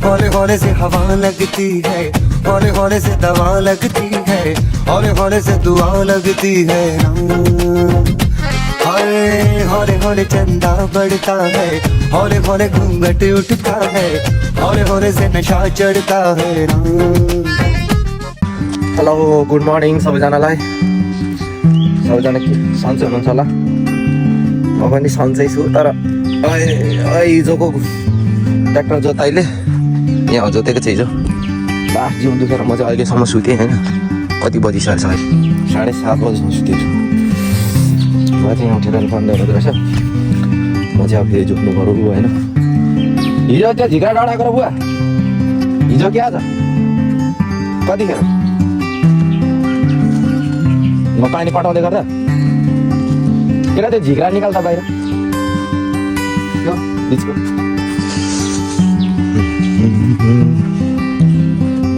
हौले हौले से हवा लगती है, हौले हौले से दवा लगती है, हौले हौले से दुआ लगती है। हौले हौले चंदा बढ़ता है, हौले हौले घूंघट उठता है, हौले हौले से नशा चढ़ता है। हेलो गुड मर्निङ सबैजनालाई। सबैजना के सन्चै हुनुहुन्छ होला? म पनि सन्चै छु, तर हिजोको ट्र्याक्टर जोताइले यहाँ जोतेको छ हिजो। लास्ट जिउ दुखेर म चाहिँ अहिलेसम्म सुतेँ होइन। कति बजिसकेको छ अहिले? 7:30 बजीसम्म सुतेको छु। म चाहिँ यहाँ उठेर बन्द हुँदो रहेछ। म चाहिँ अब फेरि जोत्नु पऱ्यो होइन। हिजो त्यो झिक्रा डाँडाको र बुवा हिजो के आज कतिखेर म पानी पठाउँदै गर्दा केटा त्यो झिक्रा निकाल्दा बाहिर यो बिचको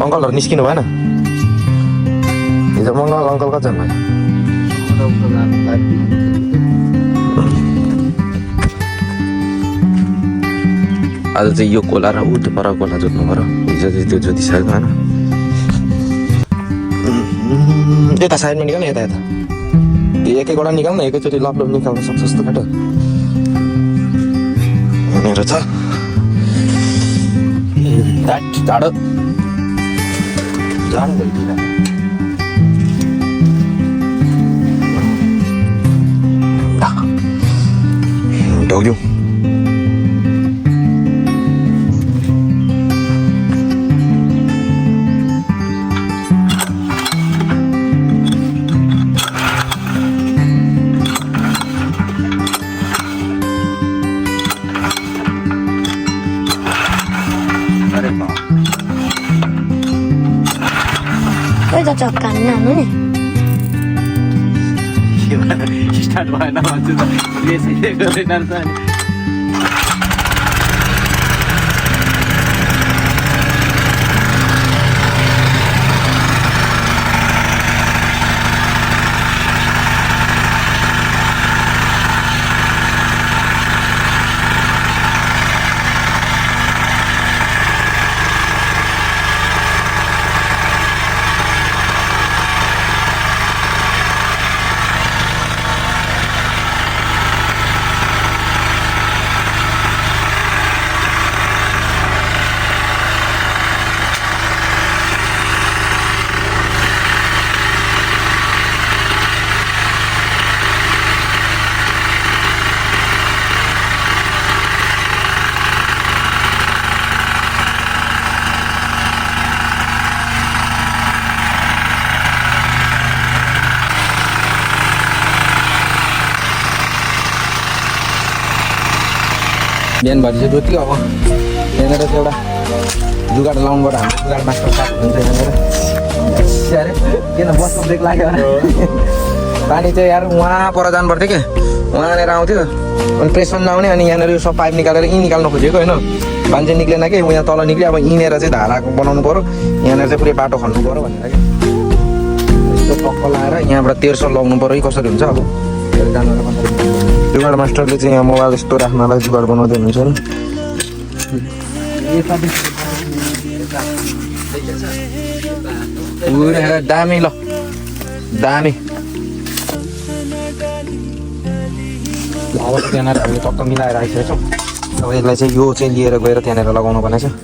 अङ्कलहरू निस्किनु भएन हिजो? मङ्गल अङ्कल कतिजना भयो? आज चाहिँ यो कोला र ऊ त्यो पर कोला जोत्नु पऱ्यो। हिजो चाहिँ त्यो जोतिसकेको होइन। यता साइडमा निकाल्नु, यता यता एक एकवटा निकाल्नु, एकैचोटि लप निकाल्नु सक्छ जस्तो केटो मेरो छ। झाडो झाडो ढोग्यौँ। Cocokkan anu nih. Gimana? Start mana maksudnya? Biasanya gorengan tadi. बिहानभरि चाहिँ जोति अब यहाँनिर चाहिँ एउटा जुगाड लाउनुबाट हाम्रो जुगाड मास्टर साथ हुन्छ यहाँनिर। अरे किन बसको ब्रेक लाग्यो पानी चाहिँ यार उहाँ पर जानु पर्थ्यो क्या, उहाँनिर आउँथ्यो अनि प्रेसमा नआउने। अनि यहाँनिर सब पाइप निकालेर यहीँ निकाल्नु खोजेको होइन, पानी चाहिँ निक्लेन कि यहाँ तल निक्ल्यो। अब यहीँनिर चाहिँ धारा बनाउनु पऱ्यो, यहाँनिर चाहिँ पुरै बाटो खन्नु पऱ्यो भनेर क्या। यस्तो टक्क लगाएर यहाँबाट 1300 लगाउनु पऱ्यो कि कसरी हुन्छ। अब जुगाड मास्टरले चाहिँ यहाँ मोबाइल यस्तो राख्नलाई जुगाड बनाउँदै हुनुहुन्छ नि। दामी ल दामी। अब त्यहाँनिर हामीले टक्क मिलाएर आइसकेको छौँ। अब यसलाई चाहिँ यो चाहिँ लिएर गएर त्यहाँनिर लगाउनु भनेको छ।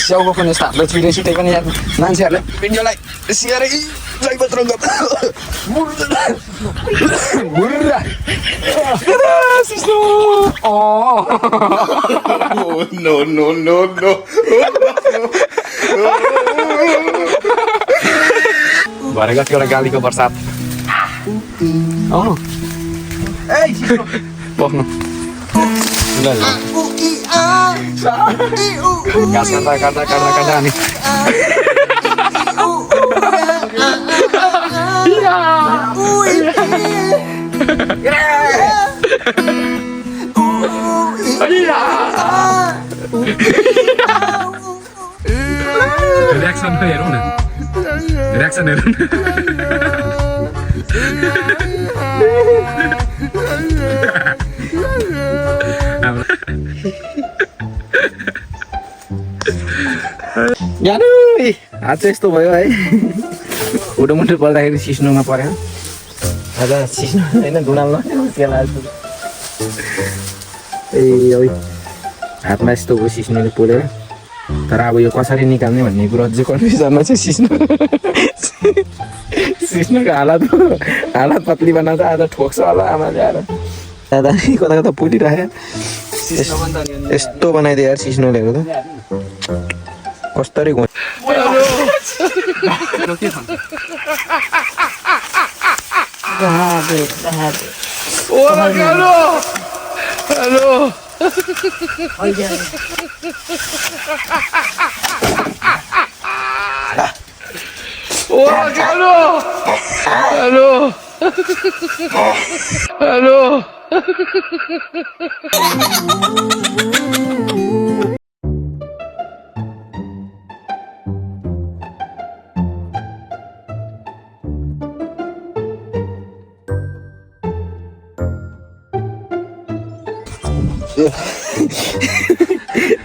स्याउको पनि यस्तो हातले छिटै पनि यार मान्छेहरूले भिडियोलाई सियारै जैवत रङ्ग भरे कतिवटा गालीको बर्सात आउनु बस्नु घाँस काट्दा अनि रियाक्सन हेरौँ न, रियाक्सन हेरौँ न। जानु हात चाहिँ यस्तो भयो है उडोमुटो पर्दाखेरि सिस्नोमा पर्यो आज सिस्नो होइन धुनाल्न ए हातमा यस्तो भयो सिस्नोले पोलेर तर अब यो कसरी निकाल्ने भन्ने कुरो अझै कन्फ्युजनमा चाहिँ सिस्नोको हालत पत्ली बनाउँदा आज ठोक्छ होला आमाले आएर दादा कता कता पोलिराख्यो यस्तो बनाइदियो यार सिस्नोले त कस्तरी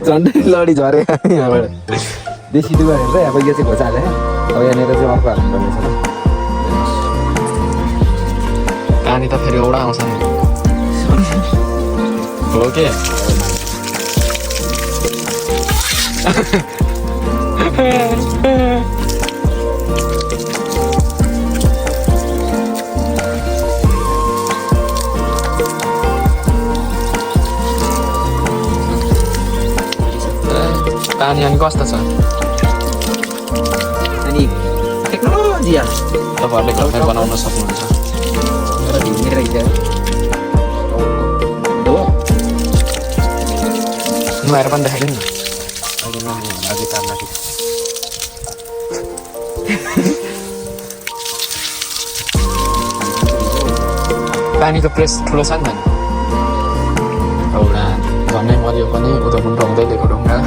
झन्डै लडी झरे यहाँबाट देशी डुबा हेरेर अब यो चाहिँ घोचाले अब यहाँनिर चाहिँ अर्को हाल्नुपर्नेछ पानी त फेरि एउटा आउँछ नि हो के पानी अनि कस्तो छ अनि टेक्नोलोजी तपाईँहरूले घरमै बनाउन सक्नुहुन्छ नुहाएर पनि देखाइदिनु न अझै काम माथि पानीको प्रेस ठुलो छ नि त एउटा झन्डै मरियो पनि उता पनि ढाउँदै लिएको ढुङ्गा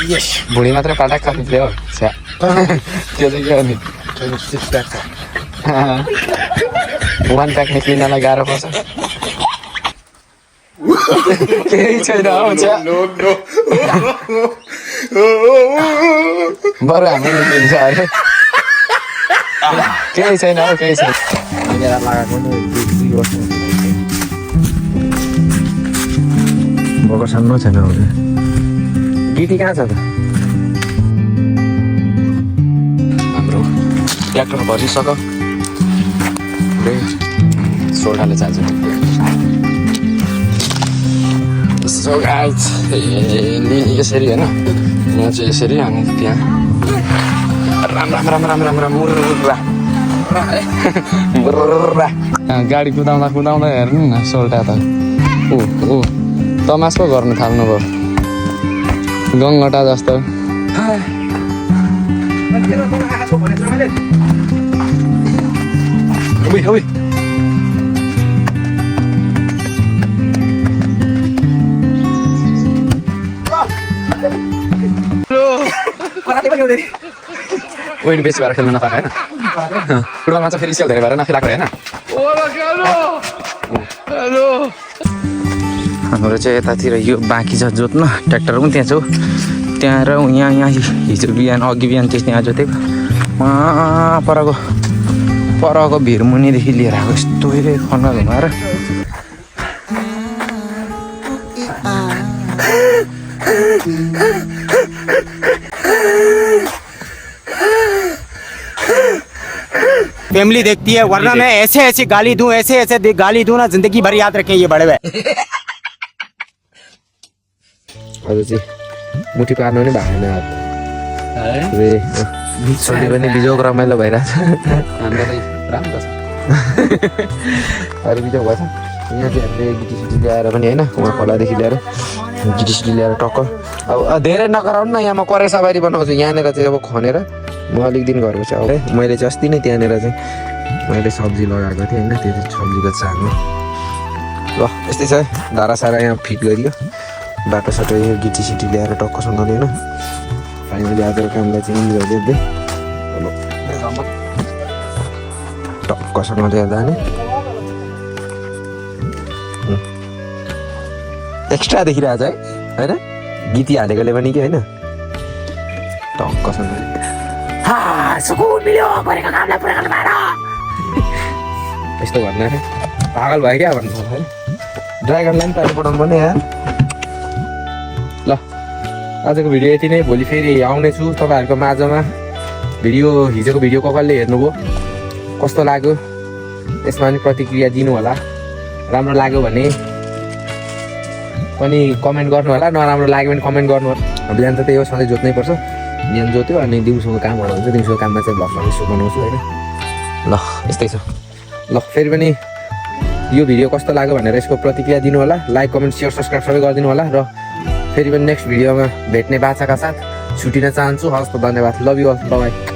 यस भुँडी मात्रै पटाक्क निक्ल्यो छ्या त्यो चाहिँ के हो नि 26 प्याक छ 1 प्याक निक्लिनलाई गाह्रो पर्छ केही छैन हौ छ्या बरु हामी निक्लिन्छ अरे केही छैन हौ केही छैन मेरा लगाएको नि 2 वर्ष भएको सानो छैन गिटी कहाँ छ त हाम्रो ट्र्याक्टर भरिसक्यो सोडाले जान्छ सो गाइज यसरी होइन यहाँ चाहिँ यसरी अनि त्यहाँ राम मुर्रा गाडी कुदाउँदा हेर्नु न सोल्टा त ऊ तमास पो गर्नु थाल्नुभयो गङ्गटा जस्तो बेसी भएर खेल्नु नपाएको होइन फुटबलमा चाहिँ फेरि सेल धेरै भएर नखेलाएको होइन हाम्रो चाहिँ यतातिर यो बाँकी छ जोत्न ट्र्याक्टर पनि त्यहाँ छ त्यहाँ र यहाँ हिजो बिहान अघि बिहान त्यहाँ जोतेको परको भिरमुनिदेखि लिएर आएको यस्तो खन्ना घुमाएर फैमिली देखती है वरना मैं ऐसे ऐसे गाली दूं गाली दूं ना जिंदगी भर याद रखें ये बड़े भाई अझ चाहिँ मुठी पार्नु पनि भएन छोरी पनि बिजोग रमाइलो भइरहेछ राम्रो छ अरू बिजोग भएछ यहाँ चाहिँ हामीले गिटीसिटी ल्याएर पनि होइन उहाँ खोलादेखि ल्याएर गिटीसिटी ल्याएर टक्क अब धेरै नगराउनु न यहाँ म करे सवारी बनाउँछु यहाँनिर चाहिँ अब खनेर म अलिक दिन घरको चाहिँ अब मैले चाहिँ अस्ति नै त्यहाँनिर चाहिँ मैले सब्जी लगाएको थिएँ होइन त्यो चाहिँ सब्जीको चाहनु ल यस्तै छ धारासारा यहाँ फिट गरियो बाटोसाटो यो गिटीसिटी ल्याएर टक्कसँगले होइन फाइनली आजको कामलाई चाहिँ इन्जोय गरिदिँदै अब टक्कसँगले जाने एक्स्ट्रा देखिरहेको छ है होइन गीती हालेकोले पनि कि होइन टक्कसँग यस्तो भन्नु अरे पागल भयो क्या भन्नु है ड्राइभरलाई पनि पानी पठाउनु पर्ने यार ल आजको भिडियो यति नै भोलि फेरि आउनेछु तपाईँहरूको माझमा भिडियो हिजोको भिडियो कसले हेर्नुभयो कस्तो लाग्यो यसमा पनि प्रतिक्रिया दिनु होला राम्रो लाग्यो भने पनि कमेन्ट गर्नु होला नराम्रो लाग्यो भने कमेन्ट गर्नु होला बिहान त त्यही हो सधैँ जोत्नै पर्छ बिहान जोत्यो अनि दिउँसोको कामहरू हुन्छ दिउँसोको काममा चाहिँ भ्लग यसो बनाउँछु होइन ल यस्तै छ ल फेरि पनि यो भिडियो कस्तो लाग्यो भनेर यसको प्रतिक्रिया दिनु होला लाइक कमेन्ट सेयर सब्सक्राइब सबै गरिदिनु होला र फेरि पनि नेक्स्ट भिडियोमा भेट्ने बाचाका साथ छुटिन चाहन्छु हस् त धन्यवाद लभ यु अल बाई